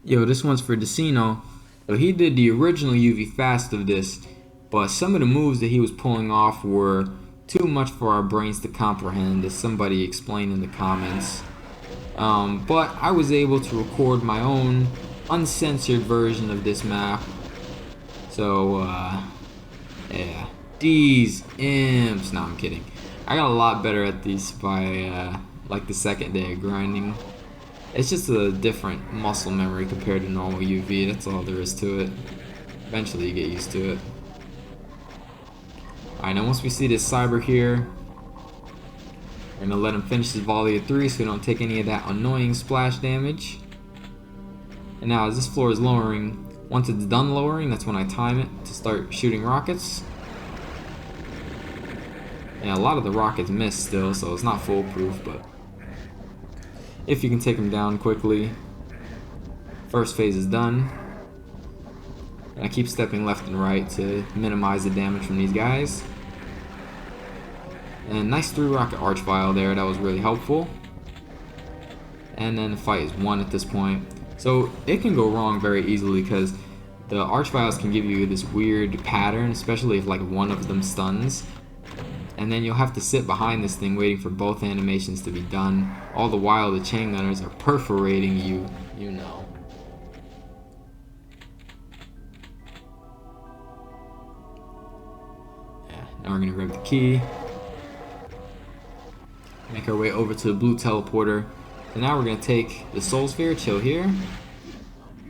Yo, this one's for Decino. So he did the original UV fast of this, but some of the moves that he was pulling off were too much for our brains to comprehend, as somebody explained in the comments. But I was able to record my own uncensored version of this map. So, yeah. These imps. No, I'm kidding. I got a lot better at these by, like the second day of grinding. It's just a different muscle memory compared to normal UV. That's all there is to it. Eventually you get used to it. Alright, now once we see this cyber here, we're going to let him finish his volley of 3 so we don't take any of that annoying splash damage. And now as this floor is lowering, once it's done lowering, that's when I time it to start shooting rockets. And a lot of the rockets miss still, so it's not foolproof, but if you can take them down quickly. First phase is done. And I keep stepping left and right to minimize the damage from these guys. And nice 3 rocket archvile there, that was really helpful. And then the fight is won at this point. So it can go wrong very easily because the archviles can give you this weird pattern, especially if like one of them stuns. And then you'll have to sit behind this thing waiting for both animations to be done. All the while the chain gunners are perforating you, you know. Yeah, now we're gonna grab the key. Make our way over to the blue teleporter. So now we're gonna take the soul sphere, chill here.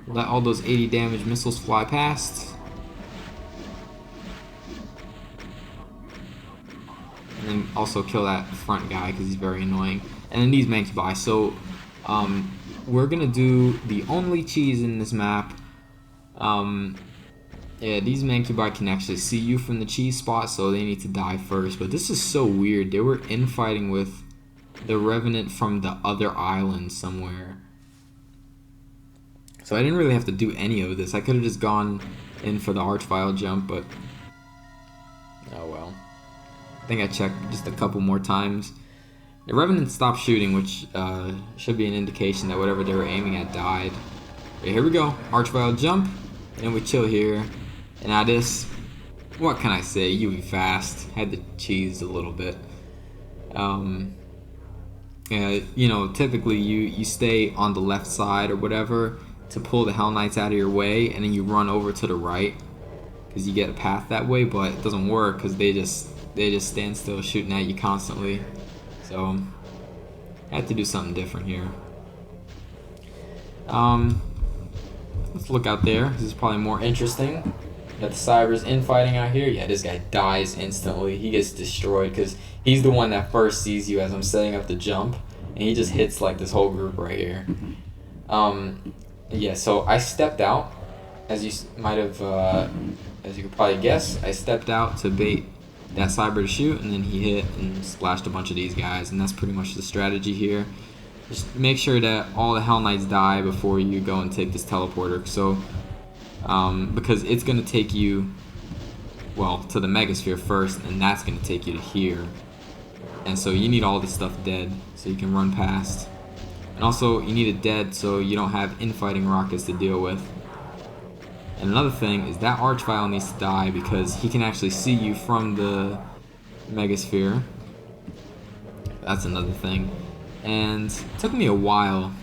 Let all those 80 damage missiles fly past. And then also kill that front guy because he's very annoying. And then these manks by. So we're gonna do the only cheese in this map. Yeah, these mancubi can actually see you from the cheese spot, so they need to die first. But this is so weird. They were infighting with the revenant from the other island somewhere. So I didn't really have to do any of this. I could have just gone in for the archvile jump, but oh well. I think I checked just a couple more times. The revenant stopped shooting, which should be an indication that whatever they were aiming at died. Okay, here we go. Archvile jump, and we chill here. And now this, what can I say? UV fast. Had to cheese a little bit. Yeah, you know, typically you stay on the left side or whatever to pull the Hell Knights out of your way, and then you run over to the right because you get a path that way. But it doesn't work because they just stand still shooting at you constantly. So I had to do something different here. Let's look out there. This is probably more interesting. Got the cybers infighting out here. Yeah, this guy dies instantly. He gets destroyed because he's the one that first sees you as I'm setting up the jump, and he just hits like this whole group right here. Yeah, so I stepped out, as you might have, as you could probably guess. I stepped out to bait that cyber to shoot, and then he hit and splashed a bunch of these guys, and that's pretty much the strategy here. Just make sure that all the Hell Knights die before you go and take this teleporter. So, because it's gonna take you, well, to the Megasphere first, and that's gonna take you to here. And so you need all this stuff dead so you can run past. And also you need it dead so you don't have infighting rockets to deal with. And another thing is that archvile needs to die because he can actually see you from the Megasphere. That's another thing. And it took me a while.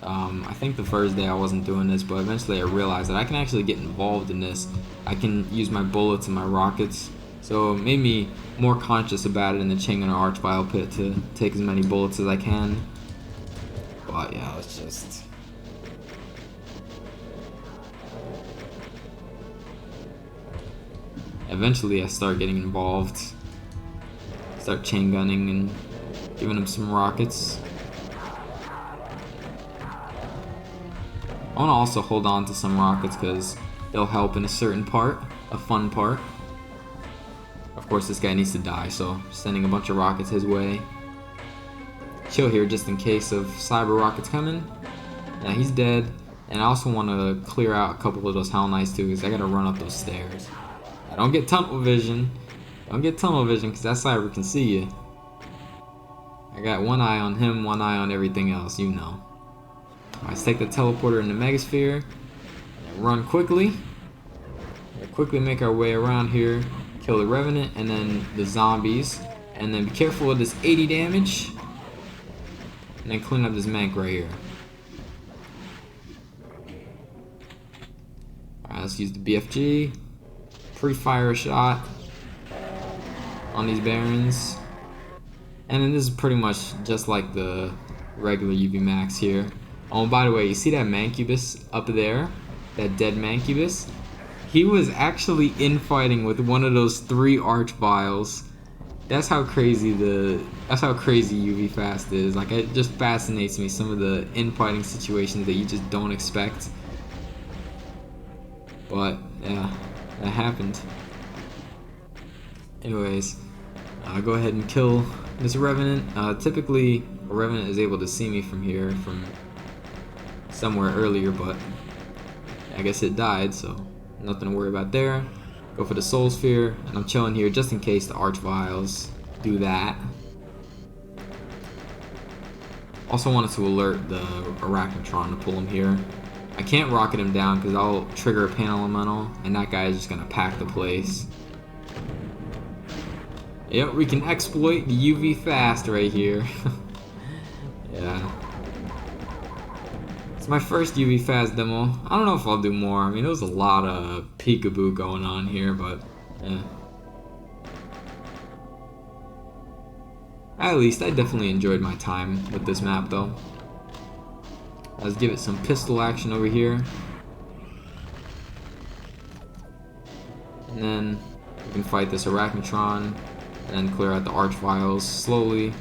I think the first day I wasn't doing this, but eventually I realized that I can actually get involved in this. I can use my bullets and my rockets. So it made me more conscious about it in the Chain Gunner Archvile pit to take as many bullets as I can. But yeah, it's just... Eventually I start getting involved. Start chain gunning and giving them some rockets. I want to also hold on to some rockets because they'll help in a certain part, a fun part. Of course this guy needs to die, so sending a bunch of rockets his way. Chill here just in case of cyber rockets coming. Yeah, he's dead. And I also want to clear out a couple of those Hell Knights too, because I gotta run up those stairs. I don't get tunnel vision. Don't get tunnel vision because that cyber can see you. I got one eye on him, one eye on everything else, you know. Let's take the teleporter in the Megasphere and run quickly. We'll quickly make our way around here, kill the Revenant and then the zombies, and then be careful of this 80 damage, and then clean up this Mank right here. Alright, let's use the BFG, pre-fire a shot on these Barons, and then this is pretty much just like the regular UV Max here. Oh, by the way, you see that Mancubus up there? That dead Mancubus? He was actually infighting with one of those 3 Archviles. That's how crazy UV Fast is. Like, it just fascinates me, some of the infighting situations that you just don't expect. But yeah, that happened. Anyways, go ahead and kill this Revenant. Typically, a Revenant is able to see me from here, from somewhere earlier, but I guess it died, so nothing to worry about there. Go for the Soul Sphere, and I'm chilling here just in case the Archviles do that. Also wanted to alert the Arachnotron to pull him here. I can't rocket him down because I'll trigger a Pan Elemental, and that guy is just going to pack the place. Yep, we can exploit the UV Fast right here. Yeah. It's my first UV Fast demo. I don't know if I'll do more. I mean, there was a lot of peekaboo going on here, but yeah. At least I definitely enjoyed my time with this map though. Let's give it some pistol action over here. And then we can fight this Arachnotron and then clear out the Archviles slowly,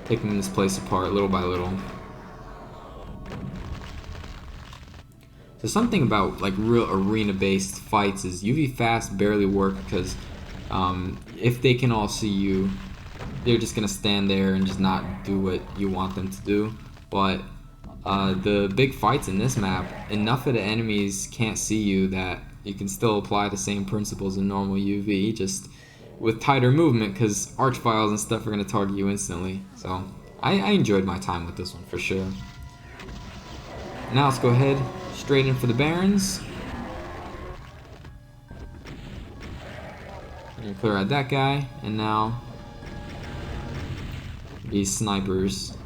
taking this place apart little by little. So something about like real arena-based fights is UV Fast barely work because if they can all see you, they're just gonna stand there and just not do what you want them to do. But the big fights in this map, enough of the enemies can't see you that you can still apply the same principles in normal UV, just with tighter movement, because Archviles and stuff are gonna target you instantly. So I enjoyed my time with this one for sure. Now let's go ahead straight in for the Barons. And clear out that guy, and now these snipers.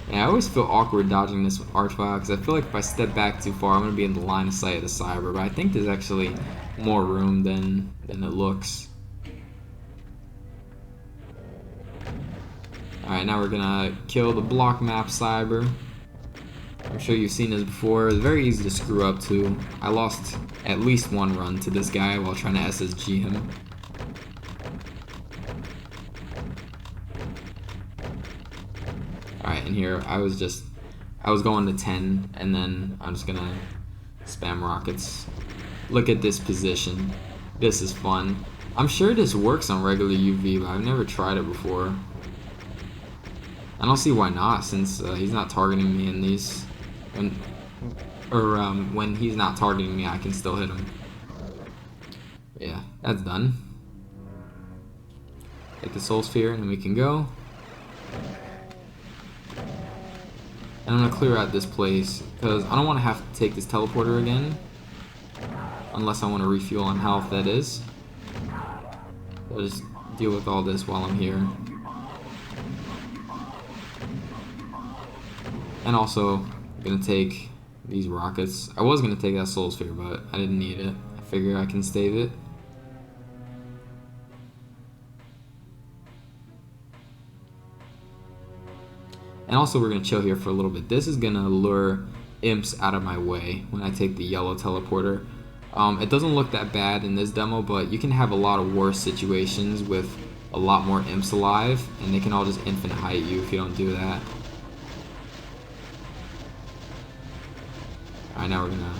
Yeah, I always feel awkward dodging this with Archvile because I feel like if I step back too far, I'm gonna be in the line of sight of the Cyber. But I think there's actually more room than it looks. Alright, now we're gonna kill the block map Cyber. I'm sure you've seen this before. It's very easy to screw up too. I lost at least one run to this guy while trying to SSG him. Alright, and here I was going to 10, and then I'm just gonna spam rockets. Look at this position. This is fun. I'm sure this works on regular UV, but I've never tried it before. I don't see why not, since he's not targeting me in these. When he's not targeting me, I can still hit him. But yeah, that's done. Take the Soul Sphere, and then we can go. And I'm gonna clear out this place because I don't want to have to take this teleporter again, unless I want to refuel on health. That is. I'll just deal with all this while I'm here. And also, I'm gonna take these rockets. I was gonna take that Soul Sphere, but I didn't need it. I figure I can stave it. And also we're gonna chill here for a little bit. This is gonna lure imps out of my way when I take the yellow teleporter. It doesn't look that bad in this demo, but you can have a lot of worse situations with a lot more imps alive, and they can all just infinite height you if you don't do that. Alright, now we're gonna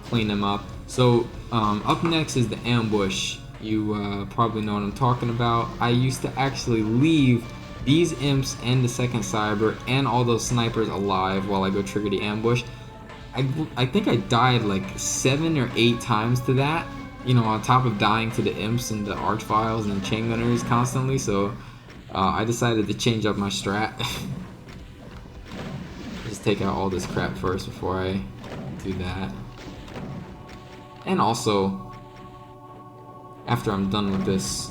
clean them up. So up next is the ambush. You probably know what I'm talking about. I used to actually leave these imps and the second Cyber and all those snipers alive while I go trigger the ambush. I think I died like 7 or 8 times to that, you know, on top of dying to the imps and the Archviles and the Chain Gunners constantly, so I decided to change up my strat. Just take out all this crap first before I do that. And also, after I'm done with this,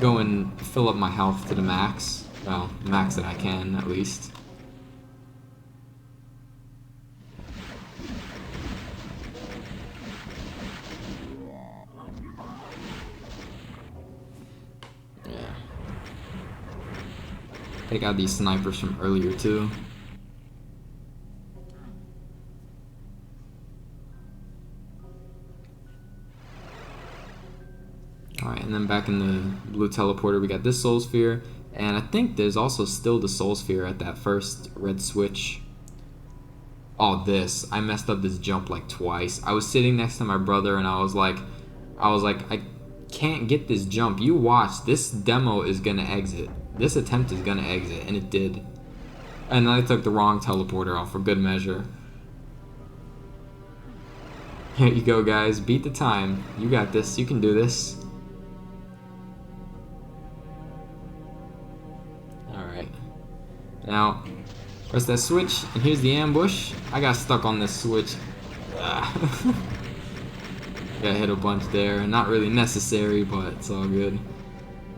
go and fill up my health to the max. Well, the max that I can, at least. Yeah. Take out these snipers from earlier, too. Alright, and then back in the blue teleporter, we got this soul sphere. And I think there's also still the soul sphere at that first red switch. Oh, this. I messed up this jump like twice. I was sitting next to my brother and I was like, I can't get this jump. You watch. This demo is going to exit. This attempt is going to exit. And it did. And I took the wrong teleporter off for good measure. Here you go, guys. Beat the time. You got this. You can do this. Now, press that switch, and here's the ambush. I got stuck on this switch. Got hit a bunch there. Not really necessary, but it's all good.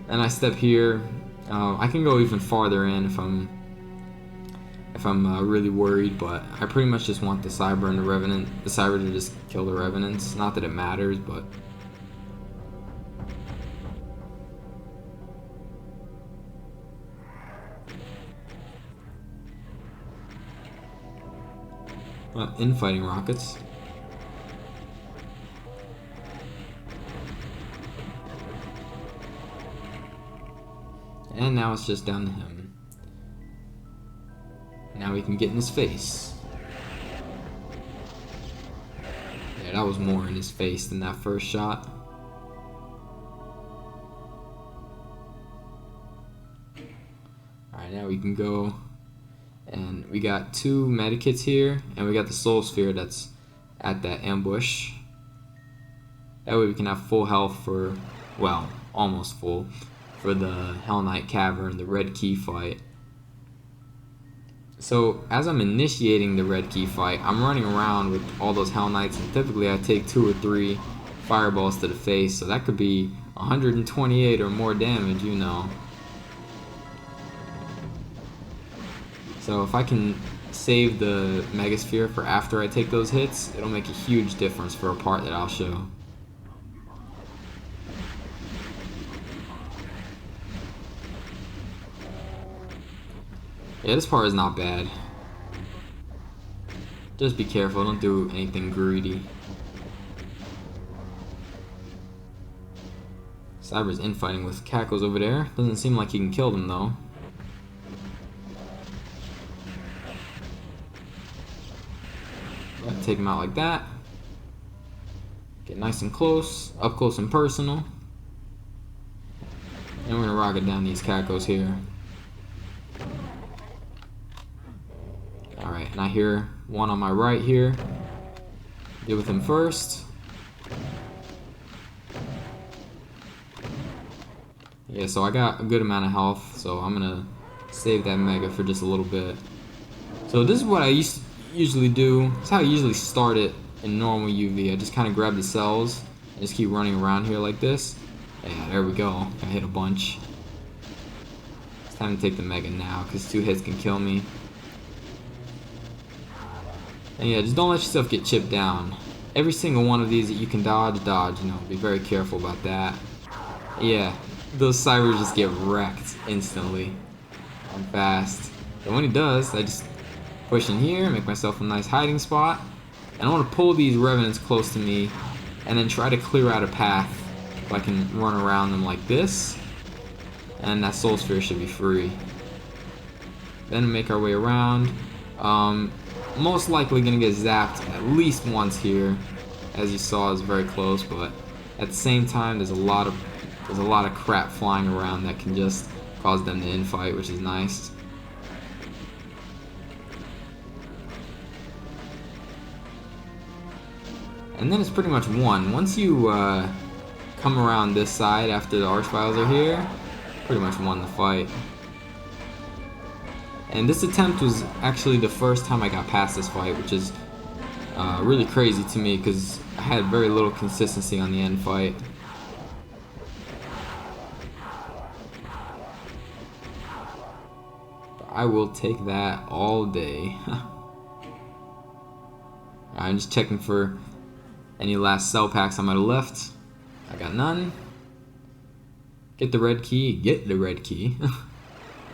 And I step here. I can go even farther in if I'm really worried, but I pretty much just want the Cyber and the Revenant. The Cyber to just kill the Revenants. Not that it matters, but. Infighting rockets. And now it's just down to him. Now we can get in his face. Yeah, that was more in his face than that first shot. Alright, now we can go. And we got 2 medikits here, and we got the soul sphere that's at that ambush. That way we can have full health for, well, almost full, for the Hell Knight Cavern, the red key fight. So as I'm initiating the red key fight, I'm running around with all those Hell Knights, and typically I take 2 or 3 fireballs to the face, so that could be 128 or more damage, you know. So if I can save the Megasphere for after I take those hits, it'll make a huge difference for a part that I'll show. Yeah, this part is not bad. Just be careful, don't do anything greedy. Cyber's infighting with Cackles over there. Doesn't seem like he can kill them though. Take him out like that. Get nice and close, up close and personal. And we're gonna rocket down these Cackles here. Alright, and I hear one on my right here. Deal with him first. Yeah, so I got a good amount of health, so I'm gonna save that Mega for just a little bit. So this is what I usually do. It's how I usually start it in normal UV. I just kind of grab the cells and just keep running around here like this. Yeah, there we go. I hit a bunch. It's time to take the Mega now because 2 hits can kill me. And yeah, just don't let yourself get chipped down. Every single one of these that you can dodge, you know, be very careful about that. Yeah, those Cybers just get wrecked instantly. I'm fast. But when he does, I just push in here, make myself a nice hiding spot. And I want to pull these Revenants close to me and then try to clear out a path so I can run around them like this. And that Soul Sphere should be free. Then make our way around. Most likely gonna get zapped at least once here. As you saw, it's very close, but at the same time there's a lot of crap flying around that can just cause them to infight, which is nice. And then it's pretty much won. Once you come around this side after the Archviles are here, pretty much won the fight. And this attempt was actually the first time I got past this fight, which is really crazy to me because I had very little consistency on the end fight. But I will take that all day. I'm just checking for any last cell packs I might have left. I got none. Get the red key. Get the red key.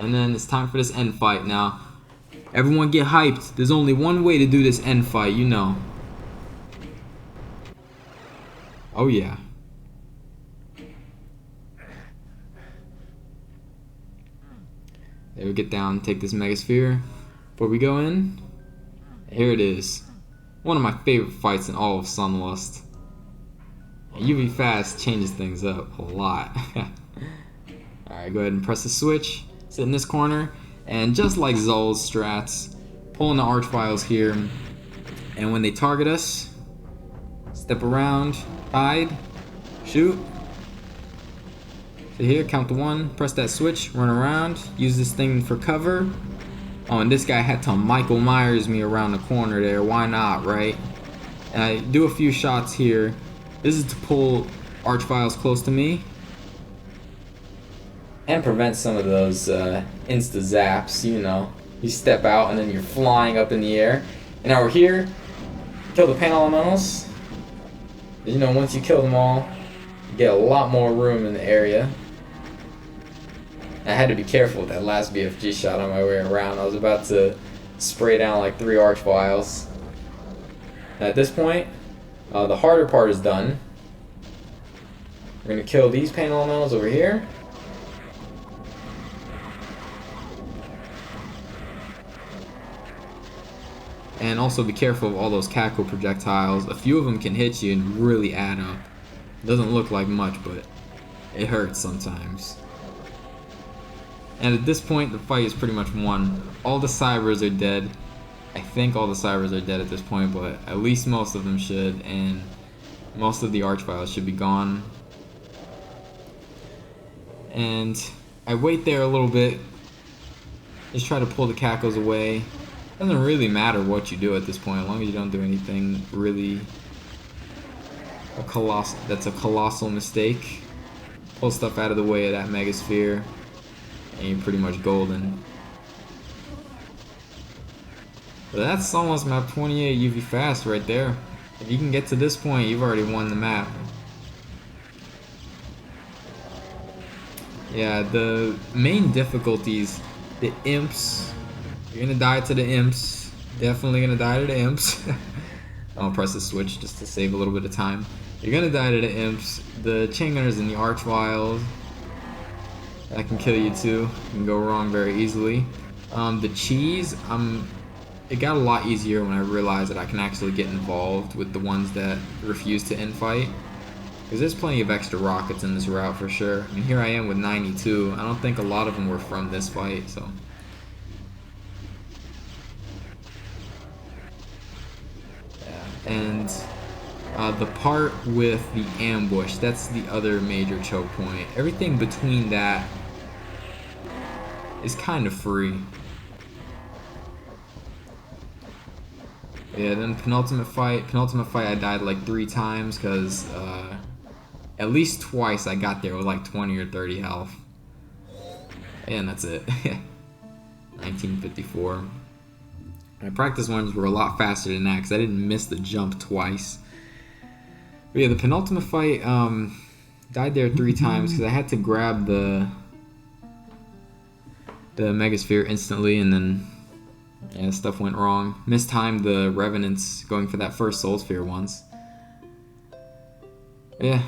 And then it's time for this end fight now. Everyone get hyped. There's only one way to do this end fight, you know. Oh yeah. There we get down, take this Mega Sphere. Before we go in, here it is. One of my favorite fights in all of Sunlust. UV Fast changes things up a lot. Alright, go ahead and press the switch. Sit in this corner. And just like Zol's strats, pulling the Archviles here. And when they target us, step around, hide, shoot. So here, count to 1, press that switch, run around, use this thing for cover. Oh, and this guy had to Michael Myers me around the corner there. Why not, right? And I do a few shots here. This is to pull Archviles close to me. And prevent some of those insta zaps, you know. You step out and then you're flying up in the air. And now we're here. Kill the panel elementals. You know, once you kill them all, you get a lot more room in the area. I had to be careful with that last BFG shot on my way around. I was about to spray down like 3 Archviles. At this point, the harder part is done. We're going to kill these panel elementals over here. And also be careful of all those cackle projectiles. A few of them can hit you and really add up. Doesn't look like much, but it hurts sometimes. And at this point, the fight is pretty much won. All the cybers are dead. I think all the cybers are dead at this point, but at least most of them should, and most of the Archviles should be gone. And I wait there a little bit. Just try to pull the cackles away. Doesn't really matter what you do at this point, as long as you don't do anything really that's a colossal mistake. Pull stuff out of the way of that Mega Sphere, and you're pretty much golden. But that's almost map 28 UV Fast right there. If you can get to this point, you've already won the map. Yeah, the main difficulties, the imps. You're gonna die to the imps. Definitely gonna die to the imps. I'll press the switch just to save a little bit of time. You're gonna die to the imps. The chain gunners and the Archviles. That can kill you too. You can go wrong very easily. The cheese, it got a lot easier when I realized that I can actually get involved with the ones that refuse to infight. Because there's plenty of extra rockets in this route for sure. I mean, here I am with 92. I don't think a lot of them were from this fight, so. And the part with the ambush, that's the other major choke point. Everything between that is kind of free. Yeah, then Penultimate Fight I died like 3 times because at least twice I got there with like 20 or 30 health. And that's it. 1954. My practice ones were a lot faster than that because I didn't miss the jump twice. But yeah, the Penultimate Fight, died there 3 times because I had to grab the Mega Sphere instantly, and then yeah, stuff went wrong. Mistimed the Revenants going for that first Soul Sphere once. Yeah,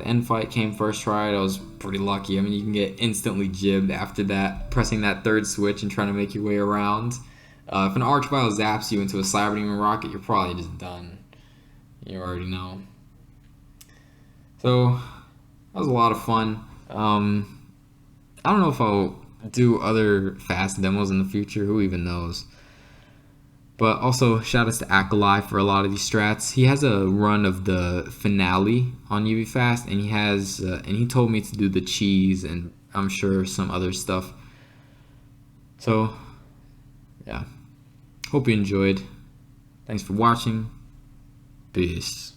end fight came first try. I was pretty lucky. I mean, you can get instantly jibbed after that, pressing that 3rd switch and trying to make your way around. If an Archvile zaps you into a Cyber Demon rocket, you're probably just done. You already know. So, that was a lot of fun. I don't know if I'll do other fast demos in the future. Who even knows? But also, shoutouts to Akolai for a lot of these strats. He has a run of the finale on UV Fast, and he has, and he told me to do the cheese and I'm sure some other stuff. So, yeah. Hope you enjoyed. Thanks for watching. Peace.